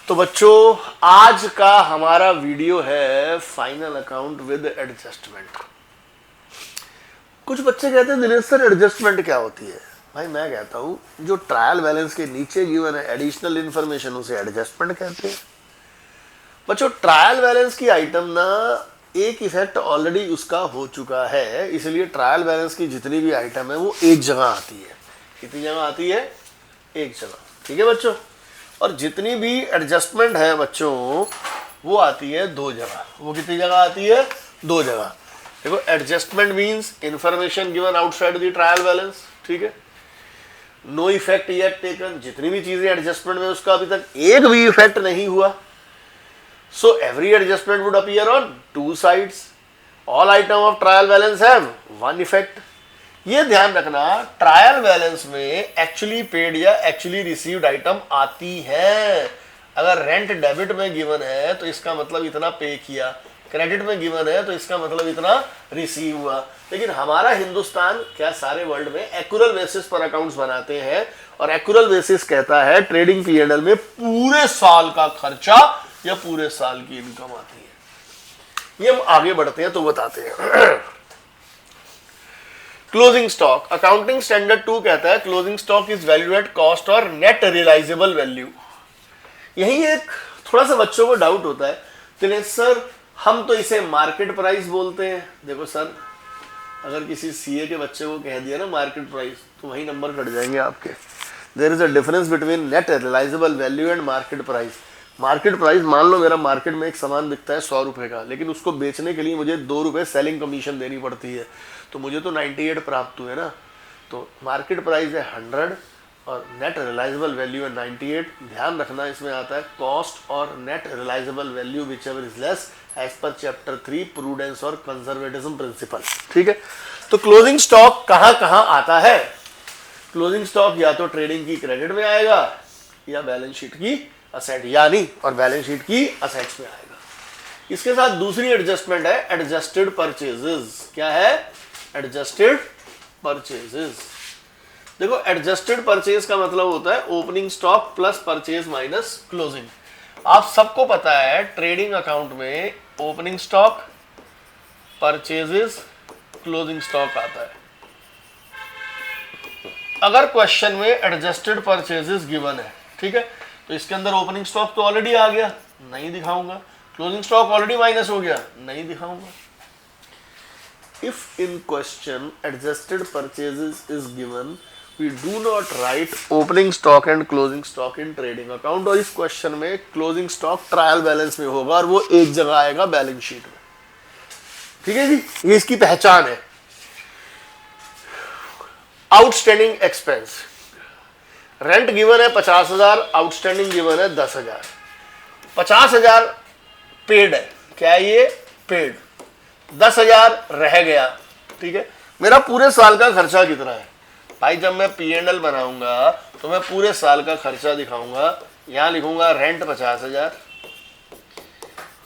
तो बच्चों आज का हमारा वीडियो है फाइनल अकाउंट विद एडजस्टमेंट। कुछ बच्चे कहते हैं दिनेश सर एडजस्टमेंट क्या होती है। भाई मैं कहता हूं जो ट्रायल बैलेंस के नीचे गिवन है एडिशनल इंफॉर्मेशन उसे एडजस्टमेंट कहते हैं। बच्चों ट्रायल बैलेंस की आइटम ना एक इफेक्ट ऑलरेडी उसका हो चुका है, इसलिए ट्रायल बैलेंस की जितनी भी आइटम है वो एक जगह आती है। कितनी जगह आती है? एक जगह। ठीक है बच्चों। और जितनी भी एडजस्टमेंट है बच्चों वो आती है दो जगह। वो कितनी जगह आती है? दो जगह। देखो adjustment means information given outside the trial balance. ठीक है। नो इफेक्ट येट टेकन, जितनी भी चीजें एडजस्टमेंट में उसका अभी तक एक भी इफेक्ट नहीं हुआ। So every adjustment would appear on two sides. All item of trial balance have one effect. ये ध्यान रखना ट्रायल बैलेंस में एक्चुअली पेड या एक्चुअली रिसीव्ड आइटम आती है। अगर रेंट डेबिट में गिवन है तो इसका मतलब इतना पे किया, क्रेडिट में गिवन है तो इसका मतलब इतना रिसीव हुआ। लेकिन हमारा हिंदुस्तान क्या सारे वर्ल्ड में एक्यूरल बेसिस पर अकाउंट्स बनाते हैं, और एक्यूरल बेसिस कहता है ट्रेडिंग पीरियड में पूरे साल का खर्चा या पूरे साल की इनकम आती है। ये हम आगे बढ़ते हैं तो बताते हैं। क्लोजिंग स्टॉक अकाउंटिंग स्टैंडर्ड 2 कहता है closing stock is value at cost और नेट रियलाइजेबल वैल्यू। यही एक थोड़ा सा बच्चों को डाउट होता है, दिनेश सर हम तो इसे मार्केट प्राइस बोलते हैं। देखो सर अगर किसी सीए के बच्चे को कह दिया ना मार्केट प्राइस तो वही नंबर कट जाएंगे आपके। There is a difference between net realisable value and market price. Market price मान लो मेरा मार्केट में एक सामान बिकता है 100 रुपए का, लेकिन उसको बेचने के लिए मुझे 2 रुपए सेलिंग कमीशन देनी पड़ती है, तो मुझे तो 98 प्राप्त हुए ना। तो मार्केट प्राइस है 100 और नेट रियलाइजेबल वैल्यू है 98। ध्यान रखना इसमें आता है कॉस्ट और net realisable value whichever is less as per chapter 3 prudence और कंजर्वेटिज्म प्रिंसिपल। ठीक है। तो क्लोजिंग स्टॉक कहाँ कहाँ आता है? क्लोजिंग स्टॉक या तो ट्रेडिंग की क्रेडिट में आएगा या बैलेंस शीट की असेट यानी और बैलेंस शीट की असेट्स में आएगा। इसके साथ दूसरी एडजस्टमेंट है एडजस्टेड परचेजेस। क्या है? Adjusted purchases. देखो एडजस्टेड परचेज का मतलब होता है opening stock plus purchase minus closing. आप सबको पता है ट्रेडिंग अकाउंट में opening stock, purchases, closing stock आता है। अगर क्वेश्चन में एडजस्टेड परचेजेस गिवन है, ठीक है, तो इसके अंदर ओपनिंग स्टॉक तो ऑलरेडी आ गया, नहीं दिखाऊंगा। क्लोजिंग स्टॉक ऑलरेडी माइनस हो गया, नहीं दिखाऊंगा। If in question adjusted purchases is given we do not write opening stock and closing stock in trading account। और इस क्वेश्चन में क्लोजिंग स्टॉक ट्रायल बैलेंस में होगा और वो एक जगह आएगा बैलेंस शीट में। ठीक है जी, ये इसकी पहचान है। आउटस्टैंडिंग एक्सपेंस, रेंट गिवन है 50,000, आउटस्टैंडिंग गिवन है 10,000। 50,000 पेड है, क्या है ये? पेड। 10,000 रह गया। ठीक है। मेरा पूरे साल का खर्चा कितना है? भाई जब मैं P&L बनाऊंगा तो मैं पूरे साल का खर्चा दिखाऊंगा। यहां लिखूंगा रेंट 50,000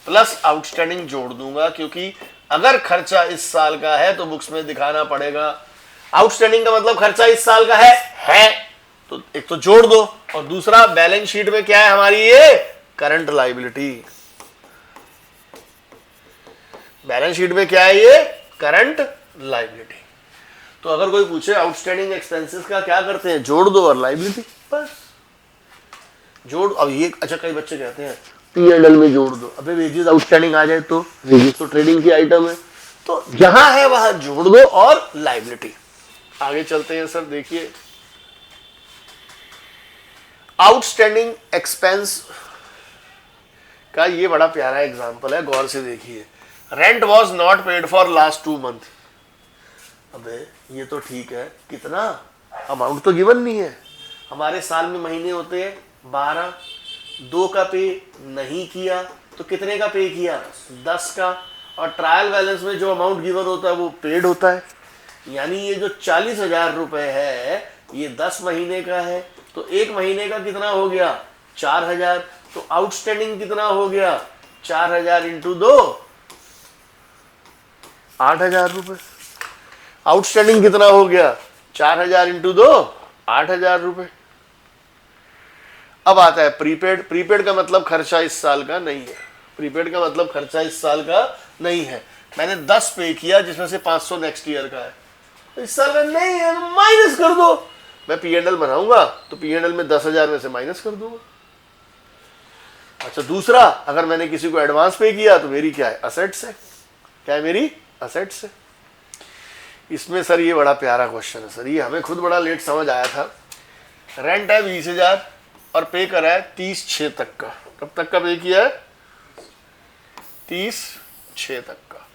प्लस आउटस्टैंडिंग जोड़ दूंगा, क्योंकि अगर खर्चा इस साल का है तो बुक्स में दिखाना पड़ेगा। आउटस्टैंडिंग का मतलब खर्चा इस साल का है तो एक तो जोड़ दो, और दूसरा बैलेंस शीट में क्या है हमारी? ये करंट लायबिलिटी। बैलेंस शीट में क्या है? ये करंट लायबिलिटी। तो अगर कोई पूछे आउटस्टैंडिंग एक्सपेंसेस का क्या करते हैं? जोड़ दो और लायबिलिटी, बस जोड़। अब ये अच्छा कई बच्चे कहते हैं P&L में जोड़ दो। अबे वेजेस आउटस्टैंडिंग आ जाए तो वेजेस तो ट्रेडिंग की आइटम है, तो जहां है वहां जोड़ दो और लायबिलिटी। आगे चलते हैं सर। देखिए आउटस्टैंडिंग एक्सपेंस का ये बड़ा प्यारा एग्जांपल है, गौर से देखिए। Rent was not paid for last 2 month. अबे ये तो ठीक है, कितना अमाउंट तो गिवन नहीं है। हमारे साल में महीने होते हैं 12, 2 का पे नहीं किया तो कितने का पे किया? 10 का। और ट्रायल बैलेंस में जो अमाउंट गिवन होता है वो पेड होता है। यानी ये जो 40,000 रुपए है ये 10 महीने का है, तो एक महीने का कितना हो गया? 4,000। तो आउटस्टैंडिंग कितना हो गया? 4,000 इंटू 2 8,000 रुपए। आउटस्टैंडिंग कितना हो गया? 4,000 इंटू 2 8,000 रुपए। अब आता है प्रीपेड। प्रीपेड का मतलब खर्चा इस साल का नहीं है। प्रीपेड का मतलब खर्चा इस साल का नहीं है। मैंने 10 पे किया जिसमें से 500 नेक्स्ट ईयर का है, तो इस साल का नहीं है तो माइनस कर दो। मैं पीएनएल बनाऊंगा तो पीएनएल में 10,000 में से माइनस कर दूंगा। अच्छा, दूसरा, अगर मैंने किसी को एडवांस पे किया तो मेरी क्या है, असेट्स है। क्या है, मेरी असेट्स है। इसमें सर ये बड़ा प्यारा क्वेश्चन है सर, ये हमें खुद बड़ा लेट समझ आया था। रेंट है 20,000 और पे करा है 30/6 तक का। कब तक का पे किया है, 30/6 तक का।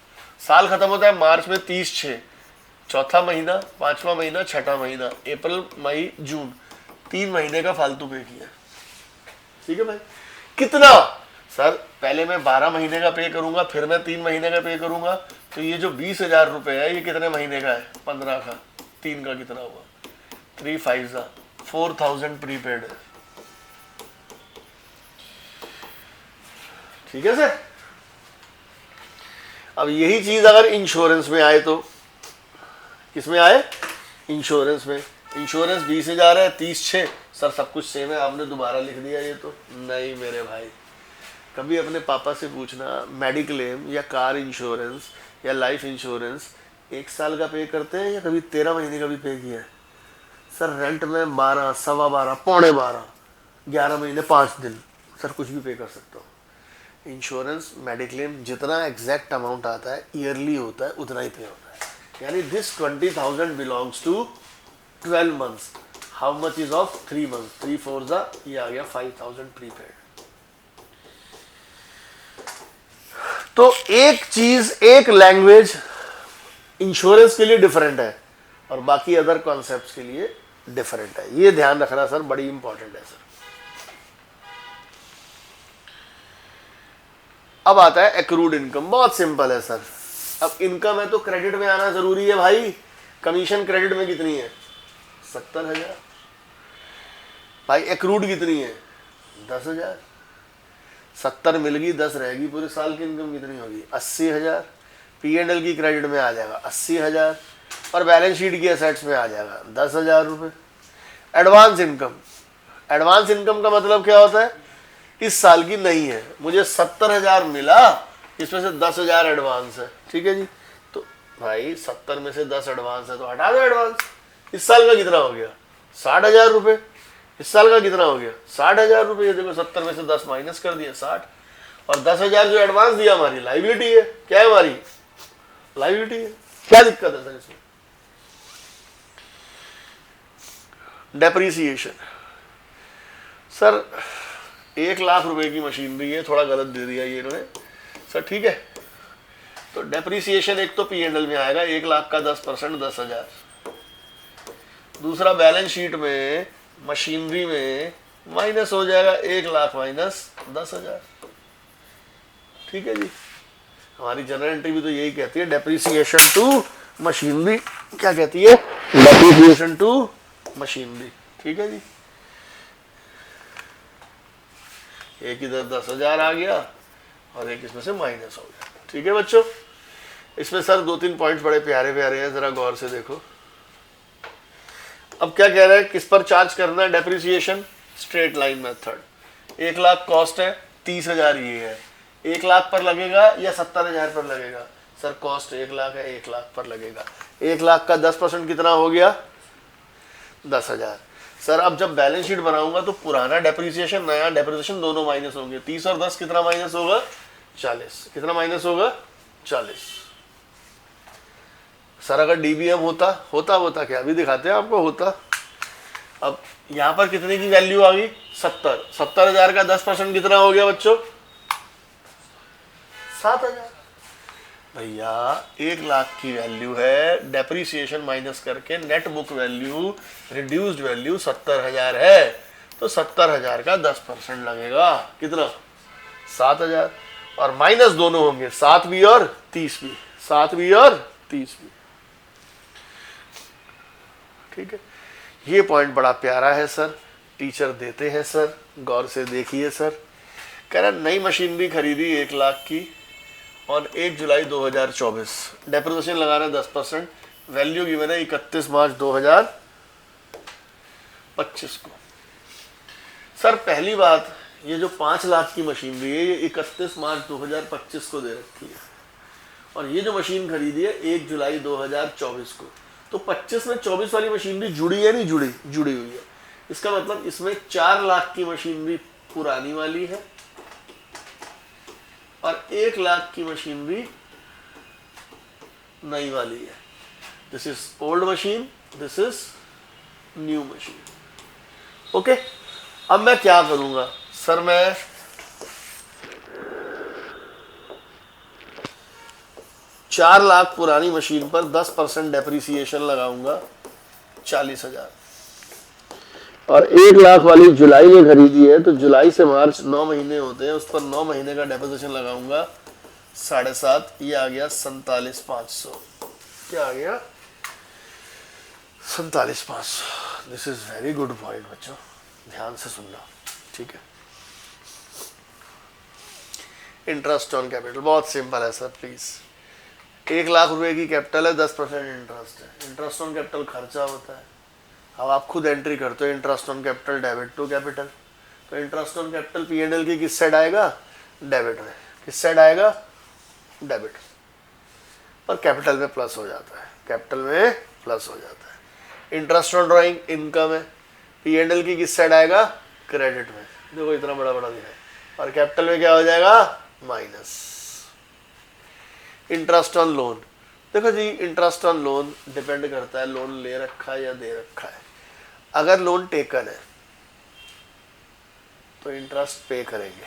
साल खत्म होता है मार्च में 30/6, चौथा महीना, पांचवा महीना, छठा महीना, अप्रैल मई जून, 3 महीने का फालतू पे किया। ठीक है भाई, कितना सर, पहले मैं 12 महीने का पे करूंगा, फिर मैं 3 महीने का पे करूंगा, तो ये जो 20,000 रुपए है ये कितने महीने का है, 15 का, 3 का कितना हुआ, 3 5 4,000 प्रीपेड है। ठीक है सर। अब यही चीज अगर इंश्योरेंस में आए तो, किसमें आए, इंश्योरेंस में। इंश्योरेंस 20,000 है, 30/6 सर सब कुछ सेम है, आपने दोबारा लिख दिया ये तो नहीं मेरे भाई। कभी अपने पापा से पूछना, मेडिक्लेम या कार इंश्योरेंस या लाइफ इंश्योरेंस 1 साल का पे करते हैं या कभी 13 महीने का भी पे किया है। सर रेंट में 12, सवा 12, पौने 12, 11 महीने 5 दिन, सर कुछ भी पे कर सकता हूँ। इंश्योरेंस मेडिक्लेम जितना एग्जैक्ट अमाउंट आता है ईयरली होता है उतना ही पे होता है। यानी this 20,000 belongs to 12 months. How much is of 3 months, 3 4 ये आ गया 5,000 प्रीपेड। तो एक चीज, एक लैंग्वेज इंश्योरेंस के लिए डिफरेंट है और बाकी अदर कॉन्सेप्ट्स के लिए डिफरेंट है। ये ध्यान रखना सर, बड़ी इंपॉर्टेंट है सर। अब आता है एक्रूड इनकम। बहुत सिंपल है सर। अब इनकम है तो क्रेडिट में आना जरूरी है भाई। कमीशन क्रेडिट में कितनी है, 70,000 भाई। एक्रूड कितनी है, 10,000। 70 मिल गई, 10 रहेगी, पूरे साल की इनकम कितनी होगी, 80,000। पीएनएल की क्रेडिट में आ जाएगा 80,000 और बैलेंस शीट की एसेट्स में आ जाएगा 10,000 रुपये। एडवांस इनकम, एडवांस इनकम का मतलब क्या होता है, इस साल की नहीं है, मुझे 70,000 मिला, इसमें से 10,000 एडवांस है। ठीक है जी, तो भाई 70 में से 10 एडवांस है तो हटा दो एडवांस। इस साल का कितना हो गया, 60,000 रुपये। इस साल का कितना हो गया, 60,000 रुपये। ये देखो 70 में से 10 माइनस कर दिया 60, और 10,000 जो एडवांस दिया हमारी लाइबिलिटी है। क्या है, हमारी लाइबिलिटी है। क्या दिक्कत है सर इसमें। डेप्रीसिएशन, सर 1 लाख रुपए की मशीनरी है, थोड़ा गलत दे दिया ये इन्होंने सर। ठीक है, तो डेप्रीसिएशन एक तो पीएनएल में आएगा 1 लाख का 10% 10,000। दूसरा बैलेंस शीट में मशीनरी में माइनस हो जाएगा 1 लाख माइनस 10,000। ठीक है जी, हमारी जनरल एंट्री भी तो यही कहती है, डेप्रीसिएशन टू मशीनरी। क्या कहती है, डेप्रीसिएशन टू मशीनरी। ठीक है जी, एक इधर 10,000 आ गया और एक इसमें से माइनस हो गया। ठीक है बच्चों, इसमें सर 2-3 पॉइंट्स बड़े प्यारे प्यारे हैं, जरा गौर से देखो। अब क्या कह रहे हैं, किस पर चार्ज करना है depreciation, straight line method. 1 lakh cost है, 30,000 ये है, 1 लाख पर लगेगा या 70,000 पर लगेगा। सर कॉस्ट 1 लाख है, 1 लाख पर लगेगा। 1 लाख का 10% कितना हो गया, 10,000। सर अब जब बैलेंस शीट बनाऊंगा तो पुराना डेप्रीसिएशन नया डेप्रीसिएशन दोनों माइनस होंगे। 30 और 10 कितना माइनस होगा, 40। कितना माइनस होगा, 40। सर अगर डीबीएम होता क्या, अभी दिखाते हैं आपको होता। अब यहां पर कितने की वैल्यू आ गई, 70। 70,000 का 10% कितना हो गया बच्चों, 7,000। भैया 1 लाख की वैल्यू है, डेप्रीसिएशन माइनस करके net book value, reduced value 70,000 है, तो 70,000 का 10% लगेगा, कितना, 7,000। और माइनस दोनों होंगे, 7 भी और 30 भी, 7 भी और 30 भी। ठीक है, ये पॉइंट बड़ा प्यारा है सर, टीचर देते हैं सर, गौर से देखिए सर। कह रहा नई मशीनरी खरीदी 1 लाख की और 1 जुलाई 2024, डेप्रिसिएशन लगा रहे हैं 10%, वैल्यू गिवन है 31 मार्च 2025 को। सर पहली बात, ये जो 5 लाख की मशीनरी है ये 31 मार्च 2025 को दे रखी है, और ये जो मशीन खरीदी है 1 जुलाई 2024 को। तो 25 में 24 वाली मशीनरी जुड़ी है, नहीं जुड़ी? जुड़ी हुई है। इसका मतलब इसमें 4 लाख की मशीनरी पुरानी वाली है और 1 लाख की मशीनरी नई वाली है। This is old machine, this is new machine. Okay, अब मैं क्या करूंगा सर, मैं 4 लाख पुरानी मशीन पर 10% डेप्रिसिएशन लगाऊंगा 40,000, और 1 लाख वाली जुलाई में खरीदी है तो जुलाई से मार्च 9 महीने होते हैं, उस पर 9 महीने का डेप्रिसिएशन लगाऊंगा 7.5, ये आ गया 47,500। क्या आ गया? 47,500। This is very good point बच्चों, ध्यान से सुनना, ठीक है। इंटरेस्ट ऑन कैपिटल बहुत सिंपल है सर, प्लीज। 1 लाख रुपए की कैपिटल है, 10% इंटरेस्ट है। इंटरेस्ट ऑन कैपिटल खर्चा होता है। अब आप खुद एंट्री करते हो interest on capital debit to capital, तो इंटरेस्ट ऑन कैपिटल P&L की किस साइड आएगा? डेबिट में। किस साइड आएगा? डेबिट। पर कैपिटल में प्लस हो जाता है, कैपिटल में प्लस हो जाता है। इंटरेस्ट ऑन ड्राइंग इनकम है, P&L की किस साइड आएगा? क्रेडिट में। देखो इतना बड़ा बड़ा दिया है, और कैपिटल में क्या हो जाएगा? माइनस। इंटरेस्ट ऑन लोन, देखो जी इंटरेस्ट ऑन लोन डिपेंड करता है लोन ले रखा है या दे रखा है। अगर लोन टेकन है तो इंटरेस्ट पे करेंगे,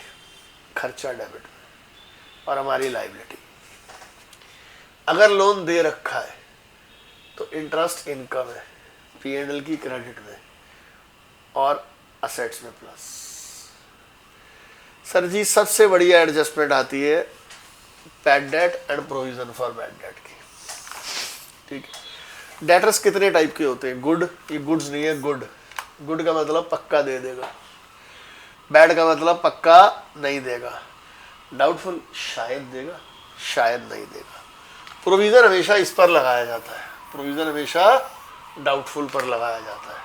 खर्चा डेबिट में, और हमारी लायबिलिटी। अगर लोन दे रखा है तो इंटरेस्ट इनकम है, P&L की क्रेडिट में, और असेट्स में प्लस। सर जी सबसे बढ़िया एडजस्टमेंट आती है bad debt and provision for bad debt की, ठीक है। डेटर्स कितने टाइप के होते हैं? गुड, ये गुड्स नहीं है, गुड। गुड का मतलब पक्का दे देगा, बैड का मतलब पक्का नहीं देगा, डाउटफुल शायद देगा, शायद नहीं देगा। प्रोविजन हमेशा इस पर लगाया जाता है, प्रोविजन हमेशा डाउटफुल पर लगाया जाता है।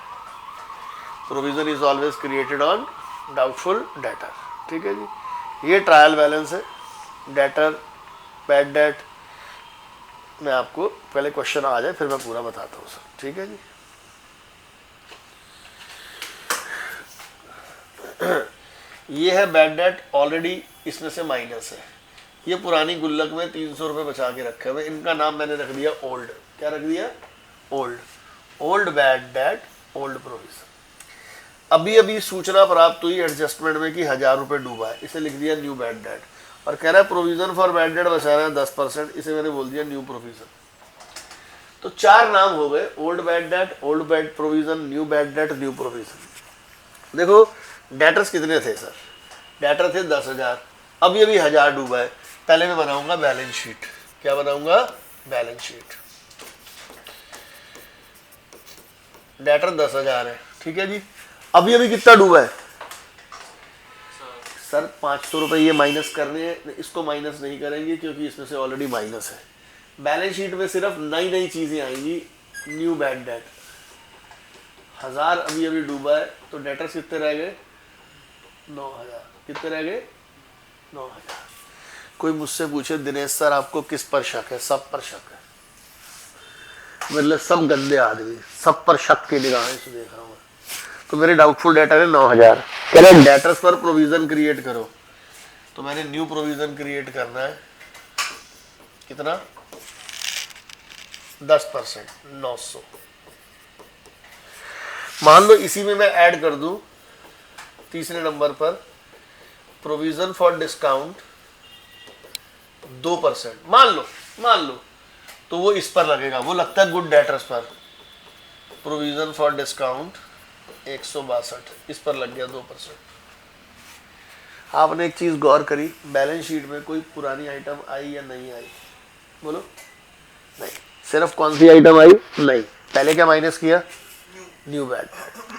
Provision is always created on doubtful debtor, ठीक है जी। ये ट्रायल बैलेंस है, डेटर बैड डेट में आपको पहले क्वेश्चन आ जाए फिर मैं पूरा बताता हूँ सर, ठीक है जी। ये है बैड डेट, ऑलरेडी इसमें से माइनस है। ये पुरानी गुल्लक में 300 रुपये बचा के रखे हुए, इनका नाम मैंने रख दिया ओल्ड। क्या रख दिया? Old. Old bad debt, old provision. अभी अभी सूचना प्राप्त हुई एडजस्टमेंट में कि 1000 रुपये डूबा है, इसे लिख दिया न्यू बैड डेट। और कह रहा है प्रोविजन फॉर बैड डेट बचा रहे हैं 10%, इसे मैंने बोल दिया न्यू प्रोविजन। तो 4 नाम हो गए, old bad debt, old bad provision, new bad debt, new provision. देखो डेटर्स कितने थे सर? डेटर थे 10,000, अभी अभी 1000 डूबा है। पहले मैं बनाऊंगा बैलेंस शीट। क्या बनाऊंगा? Balance sheet. डेटर 10,000 है, ठीक है जी। अभी अभी कितना डूबा है सर? 500 रुपये ये माइनस करने हैं, इसको माइनस नहीं करेंगे क्योंकि इसमें से ऑलरेडी माइनस है। बैलेंस शीट में सिर्फ नई नई चीजें आएंगी। न्यू बैड डेट 1000 अभी अभी डूबा है, तो डेटर्स कितने रह गए? 9,000। कितने रह गए? 9,000। कोई मुझसे पूछे दिनेश सर आपको किस पर शक है? सब पर शक है, मतलब सब गंदे आदमी, सब पर शक की निगाहें से देख रहा हूँ। तो मेरे डाउटफुल डेटा है 9,000। कह रहे डेटर्स पर प्रोविजन क्रिएट करो, तो मैंने न्यू प्रोविजन क्रिएट करना है। कितना? 10%, 900। मान लो इसी में मैं ऐड कर दूं तीसरे नंबर पर प्रोविजन फॉर डिस्काउंट 2%, मान लो तो वो इस पर लगेगा, वो लगता है गुड डेटर्स पर। प्रोविजन फॉर डिस्काउंट 162, इस पर लग गया 2%। आपने एक चीज गौर करी, बैलेंस शीट में कोई पुरानी आइटम आई या नहीं आई? बोलो। नहीं। सिर्फ कौन सी आइटम आई? नहीं। पहले क्या माइनस किया? New bad.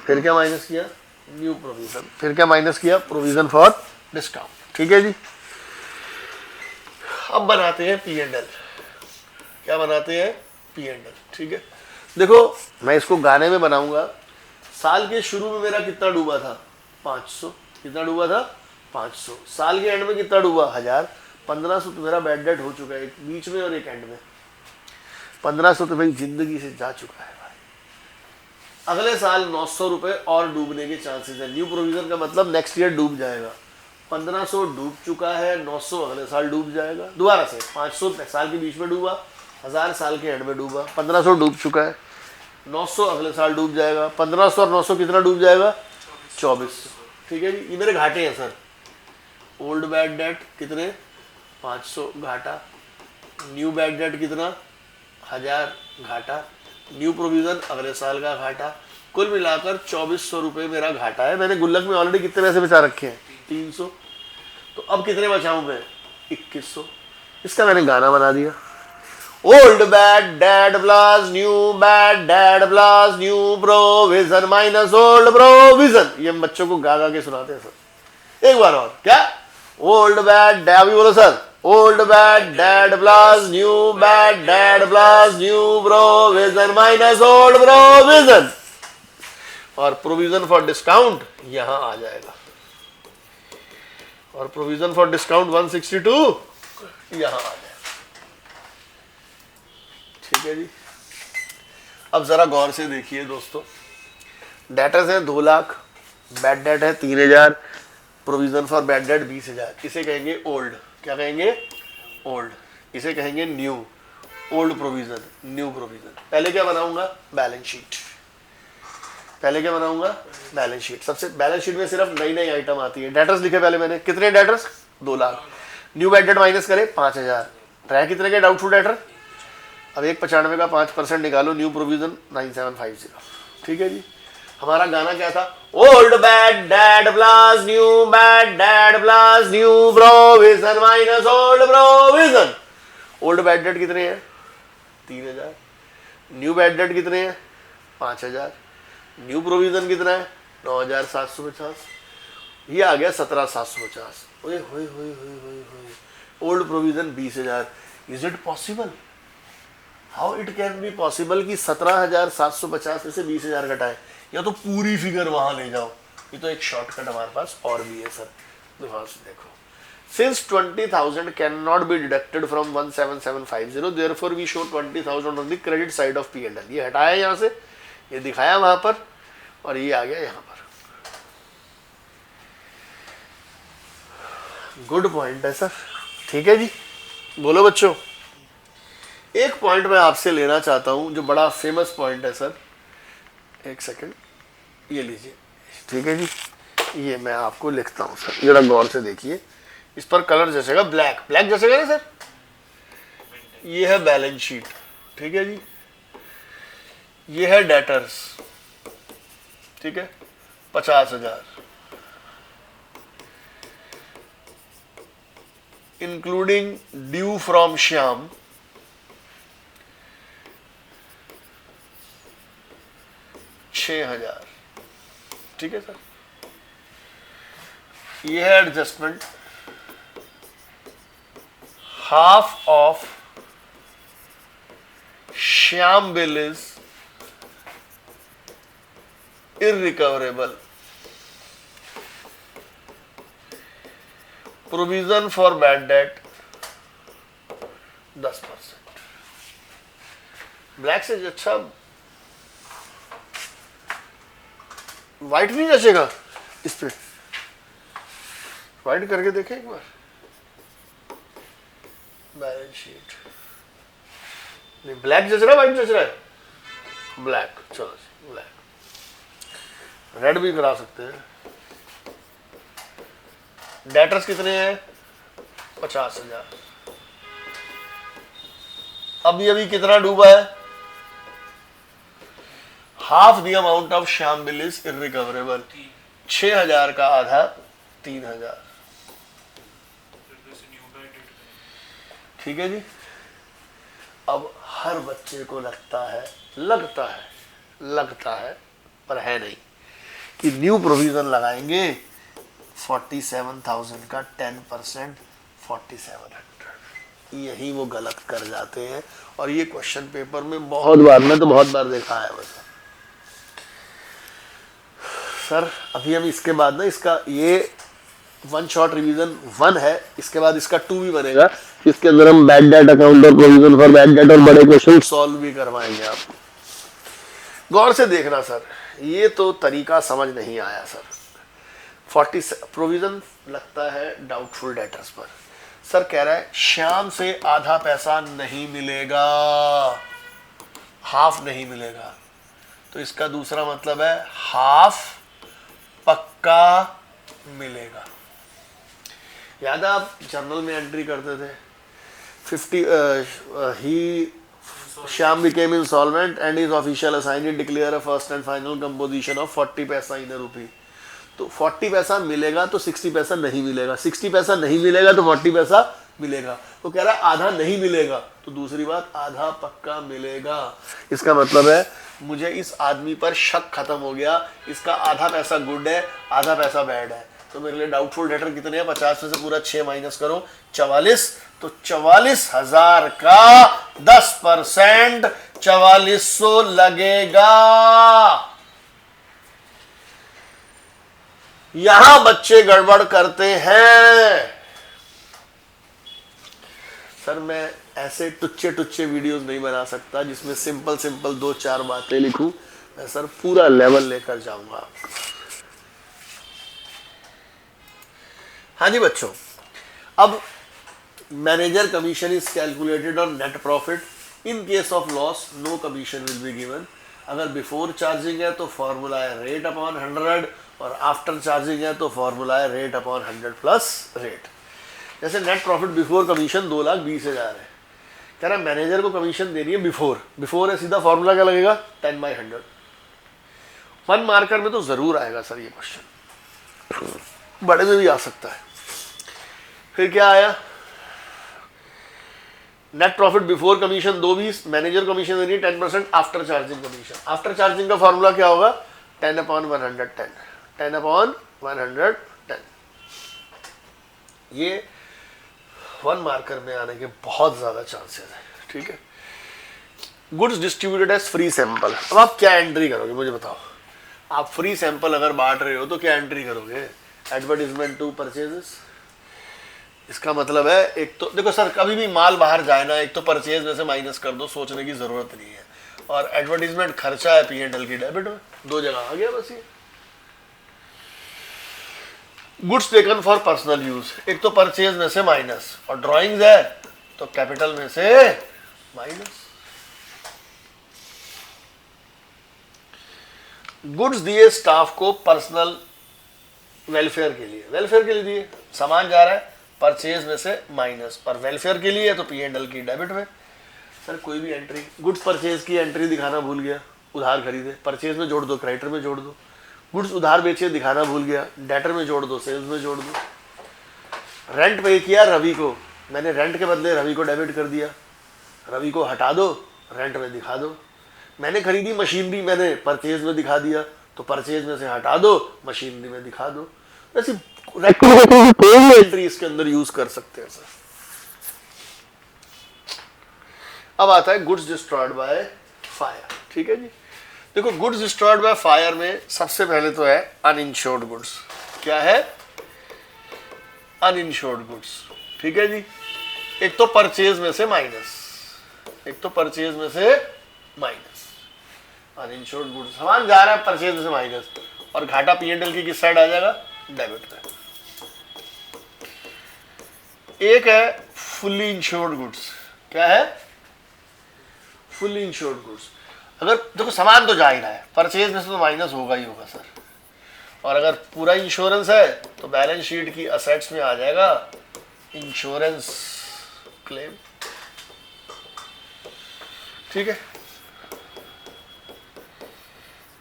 फिर क्या माइनस किया? New provision. फिर क्या माइनस किया? Provision for discount. ठीक है जी। अब बनाते हैं P&L। क्या बनाते हैं? P&L। ठीक है, देखो मैं इसको गाने में बनाऊंगा। साल के शुरू में मेरा कितना डूबा था? 500, कितना डूबा था 500। साल के एंड में कितना डूबा 1000। 1500 तो मेरा बैड डेट हो चुका है, एक बीच में और एक एंड में। 1500 तो भाई जिंदगी से जा चुका है भाई। अगले साल 900 रुपए और डूबने के चांसेस है। न्यू प्रोविजन का मतलब नेक्स्ट ईयर डूब जाएगा। 1500 डूब चुका है, 900 अगले साल डूब जाएगा। दोबारा से 500 साल के बीच में डूबा, 1000 साल के एंड में डूबा, 1500 डूब चुका है, 900 अगले साल डूब जाएगा। 1500 और 900 कितना डूब जाएगा 2400। ठीक है जी, ये मेरे घाटे हैं सर। ओल्ड बैड डेट कितने 500 घाटा, न्यू बैड डेट कितना 1000 घाटा, न्यू प्रोविजन अगले साल का घाटा। कुल मिलाकर 2400 रुपये मेरा घाटा है। मैंने गुल्लक में ऑलरेडी कितने पैसे बचा रखे हैं 300। तो अब कितने बचाऊं मैं 2100। इसका मैंने गाना बना दिया। Old bad debt plus new bad debt plus new provision minus old provision. ये हम बच्चों को गा गा के सुनाते हैं सर। एक बार और क्या, ओल्ड बैड डेट, अभी बोलो sir, old bad debt plus new bad debt plus new provision minus old provision. और प्रोविजन फॉर डिस्काउंट यहां आ जाएगा, और प्रोविजन फॉर डिस्काउंट 162 यहां आ जाएगा। ठीक है जी, अब जरा गौर से देखिए दोस्तों। डेटर्स है 2 लाख, बैड डेट है 3000, प्रोविजन फॉर बैड डेट 20000। इसे कहेंगे ओल्ड, क्या कहेंगे ओल्ड। इसे कहेंगे new, old provision, new provision. पहले क्या बनाऊंगा बैलेंस शीट। पहले क्या बनाऊंगा बैलेंस शीट। सबसे बैलेंस शीट में सिर्फ नई नई आइटम आती है। डेटर्स लिखे पहले मैंने, कितने debtors 2 lakh, new bad debt minus करे 5000, रह कितने के डाउटफुल डेटर। अब 195 का 5% निकालो, न्यू प्रोविजन 9750। ठीक है जी, हमारा गाना क्या था, old bad debt plus new bad debt plus new provision minus old provision. Old bad debt कितने हैं 3000, न्यू बैड डेट कितने हैं 5000, न्यू प्रोविजन कितना है 9750। ये आ गया 17750। ओए होए होए होए होए होए, old provision 20000। Is it possible, how it can be possible कि 17750 में से 20000 घटाए, या तो पूरी फिगर वहां ले जाओ। ये तो एक शॉर्टकट हमारे पास और भी है सर। देखो, since 20,000 can not be deducted from 17750, therefore we show 20,000 on the credit side of P&L। ये हटाया यहाँ से, ये दिखाया वहां पर, और ये आ गया यहाँ पर। गुड पॉइंट है सर। ठीक है जी, बोलो बच्चों। एक पॉइंट मैं आपसे लेना चाहता हूं जो बड़ा फेमस पॉइंट है सर। एक सेकंड, ये लीजिए। ठीक है जी, ये मैं आपको लिखता हूं सर, जरा गौर से देखिए। इस पर कलर जचेगा, ब्लैक, ब्लैक जचेगा ना सर। ये है बैलेंस शीट। ठीक है जी, ये है डेटर्स। ठीक है 50,000, इंक्लूडिंग ड्यू फ्रॉम श्याम, 6,000। ठीक है सर, ये है adjustment, half of Shyam bill is irrecoverable, provision for bad debt 10%। Black से अच्छा व्हाइट नहीं जचेगा इस पे, व्हाइट करके देखें एक बार। बैलेंस शीट नहीं, ब्लैक जच रहा है व्हाइट जच रहा है, ब्लैक। चलो ब्लैक, रेड भी करा सकते हैं। डेटर्स कितने हैं 50,000। अभी कितना डूबा है, half the amount of Shyam bill is irrecoverable. 6,000 का आधा 3,000। ठीक है जी, अब हर बच्चे को लगता है पर है नहीं कि न्यू प्रोविजन लगाएंगे 47,000 का 10% 4,700। यही वो गलत कर जाते हैं, और ये क्वेश्चन पेपर में बहुत बार, मैं तो बहुत बार देखा है। बस सर अभी हम इसके बाद ना इसका ये वन शॉट रिवीजन 1 है, इसके बाद इसका 2 भी बनेगा, इसके अंदर हम बैड डेट अकाउंट और प्रोविजन फॉर बैड डेट और बड़े क्वेश्चन सॉल्व भी करवाएंगे आपको। गौर से देखना सर, ये तो तरीका समझ नहीं आया सर। 40 प्रोविजन लगता है डाउटफुल डेटर्स पर। सर कह रहा है श्याम से आधा पैसा नहीं मिलेगा, हाफ नहीं मिलेगा, तो इसका दूसरा मतलब है हाफ पक्का मिलेगा। याद है आप जर्नल में एंट्री करते थे 50 ही Shyam became insolvent and his official assignee declare a first and final composition of 40 पैसा इन रुपी। तो 40 पैसा मिलेगा तो 60 पैसा नहीं मिलेगा, 60 पैसा नहीं मिलेगा तो 40 पैसा मिलेगा। तो कह रहा है आधा नहीं मिलेगा, तो दूसरी बात आधा पक्का मिलेगा। इसका मतलब है मुझे इस आदमी पर शक खत्म हो गया, इसका आधा पैसा गुड है आधा पैसा बैड है। तो मेरे लिए डाउटफुल डेटर कितने हैं, 50 में से पूरा 6 माइनस करो 44, तो 44,000 का 10% 4400 लगेगा। यहां बच्चे गड़बड़ करते हैं। सर मैं ऐसे टुच्चे टुच्चे वीडियोस नहीं बना सकता जिसमें सिंपल सिंपल 2-4 बातें लिखूं। मैं सर पूरा लेवल लेकर जाऊंगा। हाँ जी बच्चों, अब manager commission is calculated on net profit. In case of loss no commission will be given. अगर बिफोर चार्जिंग है तो फॉर्मूला है रेट अपॉन 100 और आफ्टर चार्जिंग है तो फॉर्मूला है रेट अपॉन 100 प्लस रेट। जैसे नेट प्रॉफिट बिफोर कमीशन 2,20,000 है, कह रहा है मैनेजर को कमीशन देनी है बिफोर है, सीधा फॉर्मूला क्या लगेगा 10/100। 1 मार्कर में तो जरूर आएगा सर ये क्वेश्चन, बड़े में भी आ सकता है। फिर क्या आया, net profit before commission 2,20, manager commission देनी है 10% after charging commission. After charging का फॉर्मूला क्या होगा 10/110, 10/110। ये 1 मार्कर में आने के बहुत ज्यादा चांसेस है, ठीक है। Goods distributed as free sample. अब आप क्या एंट्री करोगे मुझे बताओ। आप फ्री सैंपल अगर बांट रहे हो तो क्या एंट्री करोगे, एडवर्टीजमेंट टू परचेजेस। इसका मतलब है एक तो देखो सर कभी भी माल बाहर जाए ना, एक तो परचेज में से माइनस कर दो, सोचने की जरूरत नहीं है। और एडवर्टीजमेंट खर्चा है P&L की डेबिट में, 2 जगह आ गया बस ये। Goods taken for personal use, एक तो परचेज में से माइनस, और ड्राइंग्स है तो कैपिटल में से माइनस। गुड्स दिए स्टाफ को पर्सनल वेलफेयर के लिए दिए, सामान जा रहा है परचेज में से माइनस, और वेलफेयर के लिए तो P&L की डेबिट में। सर कोई भी एंट्री, गुड्स परचेज की एंट्री दिखाना भूल गया, उधार खरीदे, परचेज में जोड़ दो क्रेडिटर में जोड़ दो। गुड्स उधार बेचे दिखाना भूल गया, डेटर में जोड़ दो सेल्स में जोड़ दो। रेंट पे किया रवि को, मैंने रेंट के बदले रवि को डेबिट कर दिया, रवि को हटा दो रेंट में दिखा दो। मैंने खरीदी मशीनरी, मैंने परचेज में दिखा दिया, तो परचेज में से हटा दो मशीनरी में दिखा दो। ऐसी कोई भी एंट्री इसके अंदर यूज कर सकते हैं सर। अब आता है गुड्स डिस्ट्रॉयड बाय फायर, ठीक है जी। देखो गुड्स डिस्ट्रॉयड बाय फायर में सबसे पहले तो है अनइंश्योर्ड गुड्स। क्या है, अनइंश्योर्ड गुड्स, ठीक है जी। एक तो परचेज में से माइनस, अनइंश्योर्ड गुड्स, सामान जा रहा है परचेज में से माइनस, और घाटा P&L की किस साइड आ जाएगा, डेबिट पे। एक है फुल्ली इंश्योर्ड गुड्स। क्या है, फुल्ली इंश्योर्ड गुड्स। अगर देखो सामान तो जा ही रहा है, परचेज में से तो माइनस होगा ही होगा सर, और अगर पूरा इंश्योरेंस है तो बैलेंस शीट की असेट्स में आ जाएगा इंश्योरेंस क्लेम, ठीक है।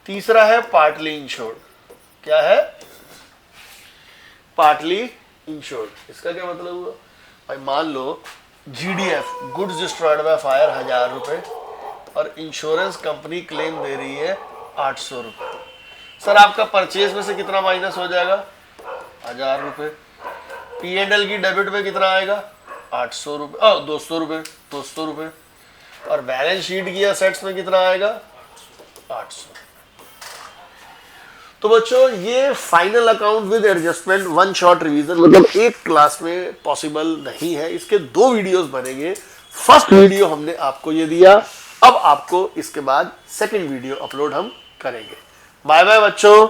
तीसरा है पार्टली इंश्योर्ड। क्या है, पार्टली इंश्योर्ड। इसका क्या मतलब हुआ भाई, मान लो GDF goods destroyed by fire 1000 रुपए, और इंश्योरेंस कंपनी क्लेम दे रही है 800 रुपए। सर आपका परचेज में से कितना माइनस हो जाएगा, 1000 रुपए। P&L की डेबिट में कितना आएगा, 800 रुपए, 200 रुपए, और बैलेंस शीट की असेट्स में कितना आएगा, 800। तो बच्चों ये final account with adjustment one shot revision मतलब एक क्लास में पॉसिबल नहीं है, इसके 2 वीडियोस बनेंगे। फर्स्ट वीडियो हमने आपको ये दिया, अब आपको इसके बाद सेकंड वीडियो अपलोड हम करेंगे। बाय बाय बच्चों।